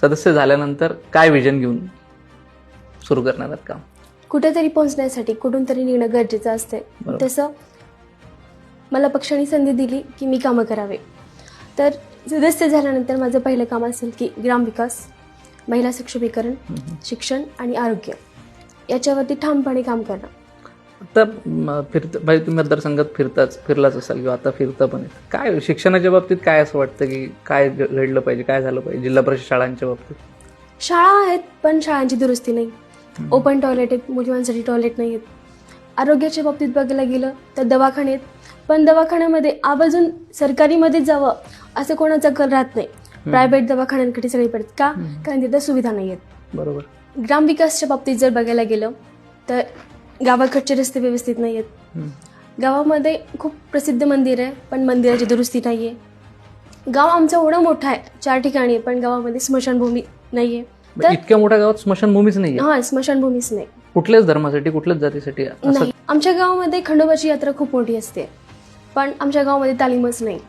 सदस्य झाल्यानंतर काय विजन घेऊन सुरू करणार आहात काम? कुठेतरी पोहोचण्यासाठी कुठून तरी निघणं गरजेचं असते. बरोबर. तसं मला पक्षाने संधी दिली की मी कामं करावे. तर सदस्य झाल्यानंतर माझं पहिलं काम असेल की ग्रामविकास, महिला सक्षमीकरण, शिक्षण आणि आरोग्य याच्यावरती ठामपणे काम करणं. आता म्हणजे तुम्ही मतदारसंघात फिरलाच असाल किंवा आता फिरता पण आहे. काय शिक्षणाच्या बाबतीत काय असं वाटतं की काय घडलं पाहिजे, काय झालं पाहिजे जिल्हा परिषद शाळांच्या बाबतीत? शाळा आहेत पण शाळांची दुरुस्ती नाही. ओपन टॉयलेट आहेत, मुलींसाठी टॉयलेट नाही आहेत. आरोग्याच्या बाबतीत बघायला गेलं तर दवाखाने आहेत, पण दवाखान्यामध्ये आवर्जून सरकारीमध्ये जावं असं कोणाचा कल राहत नाही. प्रायव्हेट दवाखान्यांकडे सगळी पडत का? कारण तिथं सुविधा नाही आहेत. बरोबर. ग्रामविकासच्या बाबतीत जर बघायला गेलं तर गावाकडचे रस्ते व्यवस्थित नाही आहेत. गावामध्ये खूप प्रसिद्ध मंदिर आहे पण मंदिराची दुरुस्ती नाही आहे. गाव आमचं एवढं मोठं आहे, 4 ठिकाणी आहे, पण गावामध्ये स्मशानभूमी नाही आहे. तर इतक्या मोठ्या गावात स्मशानभूमीच नाहीये? हां, स्मशानभूमीच नाही. कुठल्याच धर्मासाठी, कुठल्याच जातीसाठी असं? नाही. आमच्या गावामध्ये खंडोबाची यात्रा खूप मोठी असते पण आमच्या गावामध्ये तालीमच नाही.